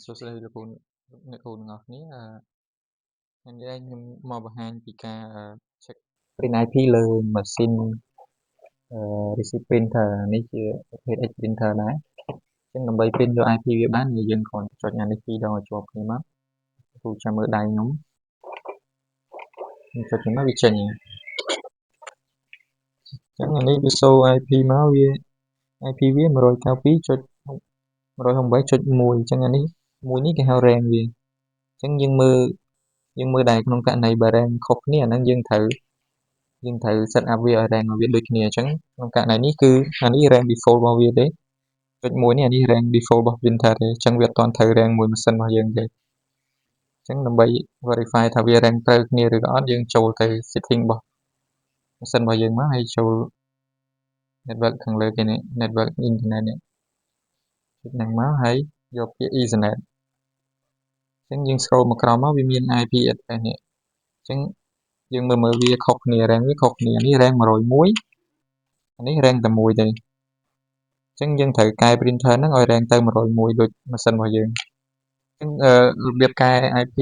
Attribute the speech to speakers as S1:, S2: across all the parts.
S1: សួស្តីលោកគ្រូអ្នកគ្រូទាំងអស់គ្នាថ្ងៃនេះខ្ញុំមកបង្ហាញពីការcheck print IP លើម៉ាស៊ីនreceipt printer នេះជាប្រភេទ H printer ដែរអញ្ចឹងដើម្បី print យក IP វាបានយើងគ្រាន់ចុចអានេះ2ដងឲ្យជាប់គ្នាមកគ្រូចាំមើលដៃខ្ញុំចុចមកវាចេញអញ្ចឹងអានេះវាសូ IP មកវា IP វា 192.168.1 អញ្ចឹងអានេះមួយនេះគេហៅ RAM វាអញ្ចឹងយើងមើលដែរក្នុងករណីបើ RAM ខុសគ្នាអាហ្នឹងយើងត្រូវ set up វាឲ្យ RAM របស់វាដូចគ្នាអញ្ចឹងក្នុងករណីនេះគឺអានេះ RAM default របស់វាទេចុច1នេះអានេះ RAM default របស់ printer ទេអញ្ចឹងវាអត់ទាន់ត្រូវ RAM មួយម៉ាស៊ីនរបស់យើងទេអញ្ចឹងដើម្បី verify ថាវា RAM ត្រូវគ្នាឬក៏អត់យើងចូលទៅ setting របស់ម៉ាស៊ីនរបស់យើងមកហើយចូល network ខាងលើគេនេះ network internet នេះចុចហ្នឹងមកហើយយកពាក្យ ethernet អញ្ចឹងយើង scroll មកក្រោមមកវាមាន IP address នេះអញ្ចឹងយើងមើលវាខុសគ្នា RAM វាខុសគ្នានេះ RAM 101អានេះ RAM តែមួយទេអញ្ចឹងយើងត្រូវកែ printer ហ្នឹងឲ្យ RAM ទៅ101ដូចម៉ាស៊ីនរបស់យើងអញ្ចឹងរបៀបកែ IP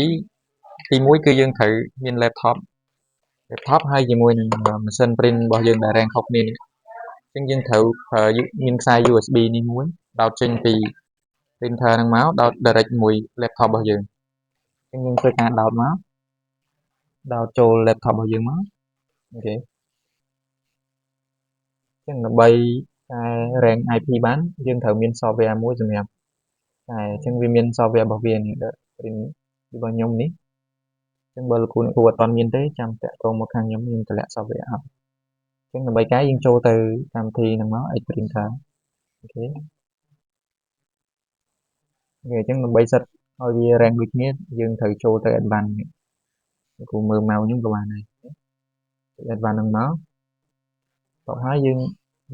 S1: ទី1គឺយើងត្រូវមាន laptop ហើយជាមួយនឹងម៉ាស៊ីន print របស់យើងដែល RAM ខុសគ្នានេះអញ្ចឹងយើងត្រូវមានខ្សែ USB នេះមួយដោតចេញពី printer ហ្នឹងមកដោត direct មួយ laptop របស់យើងអញ្ចឹងយើងធ្វើការដោតមកដោតចូល laptop របស់យើងមកអូខេអញ្ចឹងដើម្បីកែ RAM IP បានយើងត្រូវមាន software មួយសម្រាប់តែអញ្ចឹងវាមាន software របស់វានេះ print របស់ខ្ញុំនេះអញ្ចឹងបើលោកគ្រូអ្នកគ្រូអត់ទាន់មានទេចាំតាក់ទងមកខាងខ្ញុំតម្លាក់ software ឲ្យអញ្ចឹងដើម្បីកែយើងចូលទៅកម្មវិធីហ្នឹងមក H printer អូខេអញ្ចឹងដើម្បី set ឲ្យវា RAM ដូចគ្នាយើងត្រូវចូលទៅ advanced នេះលោកគ្រូមើល mouse ខ្ញុំក៏បានដែរ advanced ហ្នឹងមកតោះហើយយើង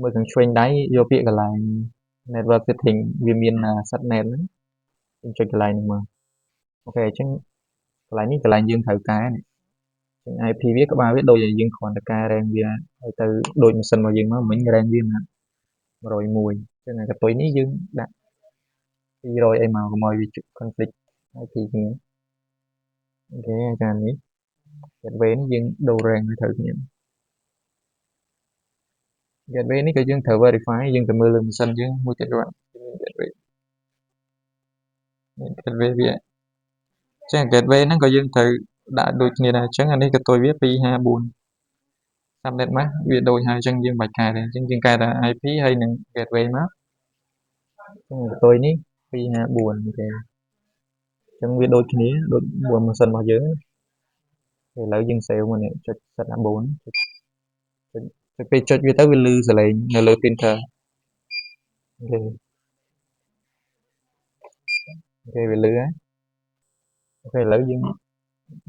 S1: មើលខាងឆ្វេងដៃយកពាក្យកន្លែង network setting វាមាន set net ហ្នឹងយើងចុចកន្លែងហ្នឹងមកអូខេអញ្ចឹងកន្លែងនេះកន្លែងយើងត្រូវកែនេះអញ្ចឹង IP វាក្បាលវាដូចឲ្យយើងគ្រាន់តែកែ RAM វាឲ្យទៅដូចម៉ាស៊ីនរបស់យើងមកមិញ RAM វា101អញ្ចឹងកតុយនេះយើងដាក់200អីមកកុំឲ្យវា conflict IP គ្នាអូខេអាចារ្យនេះ gateway នេះយើងដូរ RAM ឲ្យត្រូវគ្នា gateway នេះក៏យើងត្រូវ verify យើងទៅមើលលើម៉ាស៊ីនយើងមួយទៀតគាត់ gateway វាអញ្ចឹង gateway ហ្នឹងក៏យើងត្រូវដាក់ដូចគ្នាដែរអញ្ចឹងអានេះកតុយវា254 subnet mask វាដូចហើយអញ្ចឹងយើងបាច់កែទេអញ្ចឹងយើងកែតែ IP ហើយនឹង gateway មកអញ្ចឹងកតុយនេះ254អូខេអញ្ចឹងវាដូចគ្នាដូចមួយម៉ាស៊ីនរបស់យើងឥឡូវយើង save មកនេះចុច set up 4ចុចពេលចុចវាទៅវាឮសលេងនៅលើ printer អូខេវាឮហើយអូខេឥឡូវយើង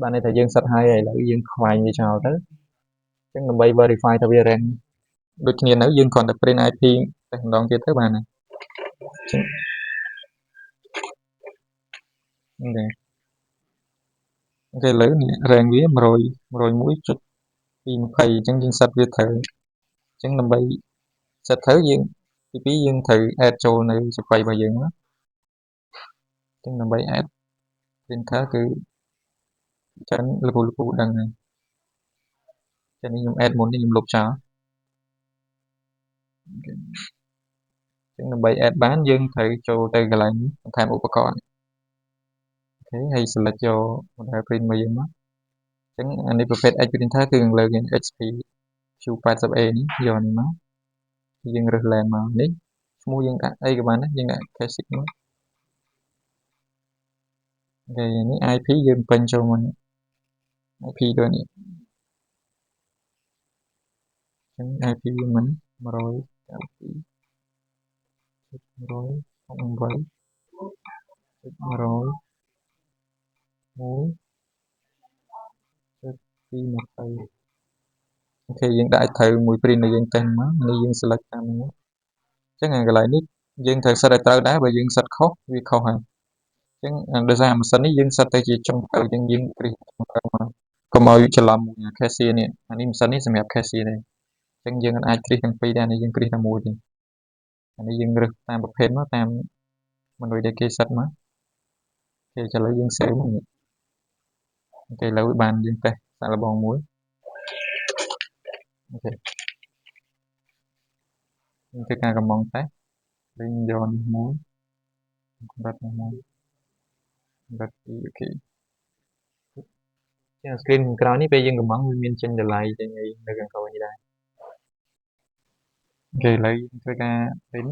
S1: បានន័យថាយើង set ហើយឥឡូវយើងខ្វែងវាចោលទៅអញ្ចឹងដើម្បី verify ថាវា RAM ដូចគ្នានៅយើងគ្រាន់តែ print IP តែម្ដងទៀតទៅបានហើយអូខេឥឡូវនេះ RAM វា101.220អញ្ចឹងយើង set វាត្រូវអញ្ចឹងដើម្បី set ត្រូវយើងទី2យើងត្រូវ add ចូលនៅសភ័យរបស់យើងមកអញ្ចឹងដើម្បី add printer គឺចឹងលោកគ្រូដឹងហើយចឹងនេះខ្ញុំ add មុននេះខ្ញុំលុបចោលអញ្ចឹងដើម្បី add បានយើងត្រូវចូលទៅកន្លែងបន្ថែមឧបករណ៍អូខេហើយ select យក model print របស់យើងមកអញ្ចឹងអានេះប្រភេទ H printer គឺខាងលើគេ HP Q80A នេះយកនេះមកយើងរើស LAN មកនេះឈ្មោះយើងដាក់អីក៏បានដែរយើងដាក់ basic មកអូខេនេះ IP យើងពេញចូលមក IP ដូចនេះអញ្ចឹង IP វាមិន100.168.220អូខេយើងដាក់ឲ្យត្រូវមួយ print ដែលយើងចេញមកនេះយើង select តាមនេះអញ្ចឹងកន្លែងនេះយើងត្រូវ set ឲ្យត្រូវដែរបើយើង set ខុសវាខុសហើយអញ្ចឹងដោយសារម៉ាស៊ីននេះយើង set ទៅជាចុងក្រោយអញ្ចឹងយើងគ្រីសចុងក្រោយមកកុំឲ្យច្រឡំមួយ cashier នេះអានេះម៉ាស៊ីននេះសម្រាប់ cashier ទេអញ្ចឹងយើងអាចគ្រីសទាំងពីរដែរនេះយើងគ្រីសតែមួយទេអានេះយើងរើសតាមប្រភេទមកតាមមនុស្សដែលគេ set មក គេឥឡូវយើងសេវនេះគេឥឡូវបានយើងតេស្តសាកល្បងមួយអូខេយើងធ្វើការកំងតេស្តវិញយកនេះមួយកម្រិតនេះមួយកម្រិត2អូខេជា screen ខាងក្រោយនេះពេលយើងកំងវាមានចេញតម្លៃចេញអីនៅខាងក្រោយនេះដែរអូខេឥឡូវយើងធ្វើការ print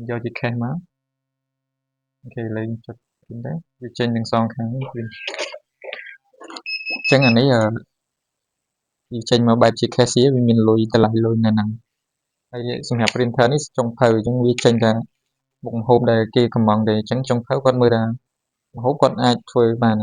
S1: យកជា cache មកអូខេឥឡូវយើងចុច print ដែរវាចេញទាំងសងខាងនេះ print អញ្ចឹងអានេះវាចេញមកបែបជា cashier វាមានលុយតម្លៃលុយនៅហ្នឹងហើយសម្រាប់ printer នេះចុងភៅអញ្ចឹងវាចេញតែមុខម្ហូបដែលគេកំងទេអញ្ចឹងចុងភៅគាត់មើលថាម្ហូបគាត់អាចធ្វើបាន